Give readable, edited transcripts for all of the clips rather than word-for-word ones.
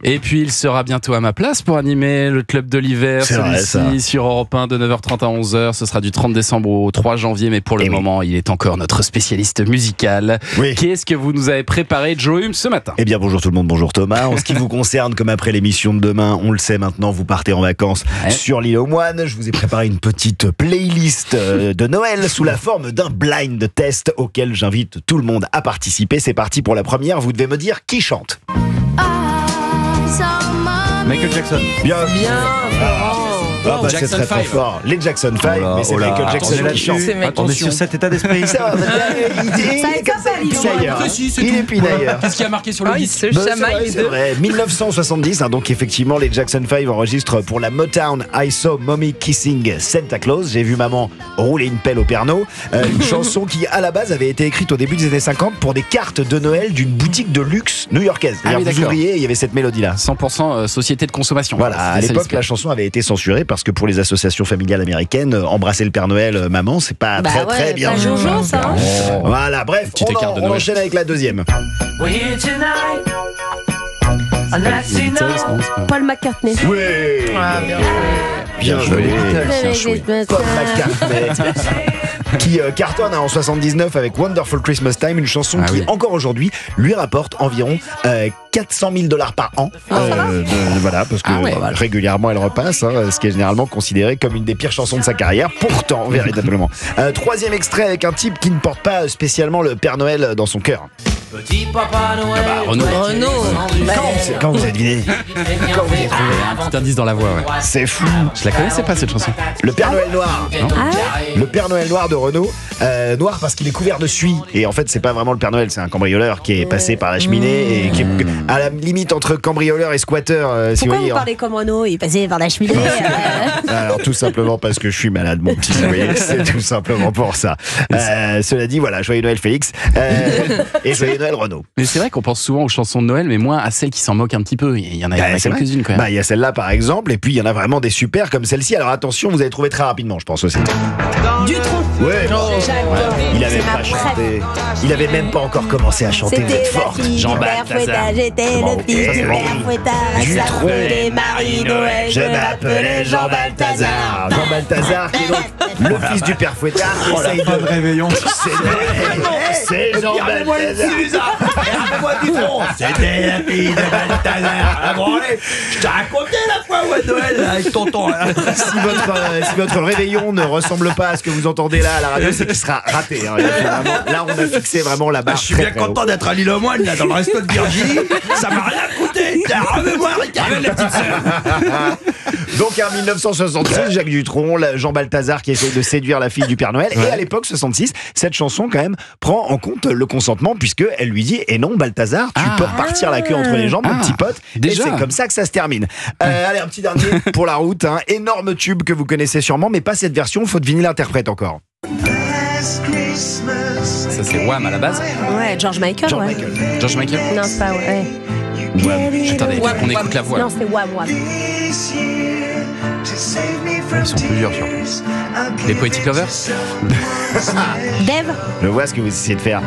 Et puis il sera bientôt à ma place pour animer le club de l'hiver, celui-ci sur Europe 1 de 9h30 à 11h. Ce sera du 30 décembre au 3 janvier, mais pour le moment, il est encore notre spécialiste musical. Oui. Qu'est-ce que vous nous avez préparé, Joe Hume, ce matin? Eh bien, bonjour tout le monde, bonjour Thomas. En ce qui vous concerne, comme après l'émission de demain, on le sait maintenant, vous partez en vacances sur l'île aux Moines. Je vous ai préparé une petite playlist de Noël sous la forme d'un blind test auquel j'invite tout le monde à participer. C'est parti pour la première. Vous devez me dire qui chante. Michael Jackson. Bien. Wow, c'est très très fort. Les Jackson 5, mais c'est Michael Jackson qui chante. Attendez sur cet état d'esprit. Ça va, il est pinailleur. Qu'est-ce qui a marqué sur le disque? C'est vrai, 1970, donc effectivement les Jackson 5 enregistrent pour la Motown I Saw Mommy Kissing Santa Claus. J'ai vu maman rouler une pelle au Pernod. Une chanson qui à la base avait été écrite au début des années 50 pour des cartes de Noël d'une boutique de luxe new-yorkaise. Vous ouvriez, il y avait cette mélodie là. 100% société de consommation. Voilà, à l'époque la chanson avait été censurée parce que pour les associations familiales américaines, embrasser le Père Noël, maman, c'est pas très bien. Pas Jojo, ça. Voilà, bref, on enchaîne avec la deuxième. Paul McCartney. Oui. Bien joué. Paul McCartney. Qui cartonne en 79 avec Wonderful Christmas Time, une chanson qui encore aujourd'hui lui rapporte environ $400,000 par an. Voilà, parce que régulièrement elle repasse, ce qui est généralement considéré comme une des pires chansons de sa carrière. Pourtant, véritablement. Troisième extrait avec un type qui ne porte pas spécialement le Père Noël dans son cœur. Petit Papa Noël. Renaud. Quand vous avez deviné? Quand vous avez trouvé? Un petit indice dans la voix, C'est fou. Je la connaissais pas cette chanson. Le Père Noël noir. Le Père Noël noir de Renaud. Noir parce qu'il est couvert de suie. Et en fait, c'est pas vraiment le Père Noël, c'est un cambrioleur qui est passé par la cheminée et qui est à la limite entre cambrioleur et squatteur. Pourquoi vous parlez comme Renaud? Il est passé par la cheminée. Alors, tout simplement parce que je suis malade, mon petit. Vous voyez, c'est tout simplement pour ça. Cela dit, voilà, joyeux Noël Félix. Et joyeux Noël Renaud. Mais c'est vrai qu'on pense souvent aux chansons de Noël, mais moins à celles qui s'en moquent un petit peu. Il y en a quelques-unes quand même. Il y a celle-là par exemple, et puis il y en a vraiment des super comme celle-ci. Alors attention, vous allez trouver très rapidement, je pense aussi. Dutronc. Ouais. Il avait pas chanté. Il avait même pas encore commencé à chanter. Vous êtes forte. Jean Balthazar. J'étais le fils du Père Fouettard. Dutronc et Marie Noël. Je m'appelais Jean Balthazar. Jean Balthazar qui est donc le fils du Père Fouettard. Pas de réveillon. C'est Jean Balthazar. Rappelle-moi Dutronc. C'était la fille de Balthazar. Ah bon, allez, je t'ai raconté la fois où à Noël avec tonton. Si votre réveillon ne ressemble pas à ce que vous entendez là à la radio, c'est qu'il sera raté. Là, on a fixé vraiment la barre. Je suis bien content d'être à l'île aux Moines, là, dans le resto de Virginie. Ça m'a rien coûté. Ramène-moi, Ricard. Ramène la petite sœur. Donc en 1966, Jacques Dutronc, Jean Balthazar qui essaye de séduire la fille du Père Noël. Et à l'époque, 66, cette chanson quand même prend en compte le consentement puisque elle lui dit "Et non, Balthazar, tu peux repartir la queue entre les jambes, mon petit pote." Déjà. Et c'est comme ça que ça se termine. Allez, un petit dernier pour la route. Énorme tube que vous connaissez sûrement, mais pas cette version. Faut deviner l'interprète encore. Ça c'est Wham à la base. Ouais, George Michael. George Michael. Non, c'est pas Wham. Attendez, on écoute la voix. Non, c'est Wham. Ils sont plusieurs sur les Poetic Lovers. Dave. Je vois ce que vous essayez de faire.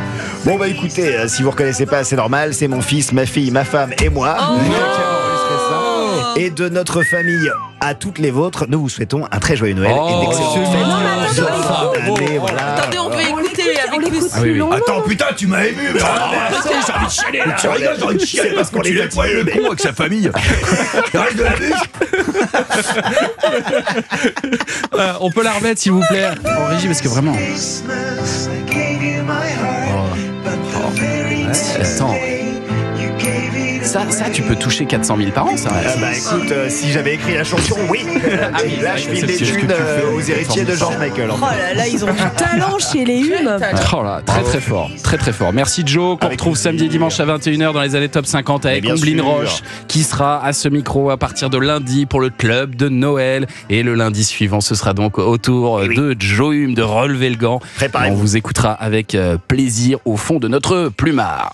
Bon bah écoutez, si vous reconnaissez pas, c'est normal. C'est mon fils, ma fille, ma femme et moi. Et de notre famille à toutes les vôtres, nous vous souhaitons un très joyeux Noël et d'excellentes fêtes. Attendez, on peut écouter avec plus. Attends, putain, tu m'as ému. J'ai envie de chialer là. Tu rigoles, j'ai envie de chialer parce qu'on est fatigué, le con avec sa famille. Reste de la bûche. On peut la remettre s'il vous plaît en régie parce que vraiment. Attends. Ça, tu peux toucher 400,000 par an, ça. Écoute, si j'avais écrit la chanson, oui. Là, je file des thunes aux héritiers de George Michael. Oh là, ils ont du talent chez les Humes. Oh là, très fort, très fort. Merci Joe, qu'on retrouve samedi et dimanche à 21h dans les années top 50 avec Omblin Roche, qui sera à ce micro à partir de lundi pour le club de Noël. Et le lundi suivant, ce sera donc au tour de Joe Hume de relever le gant. On vous écoutera avec plaisir au fond de notre plumard.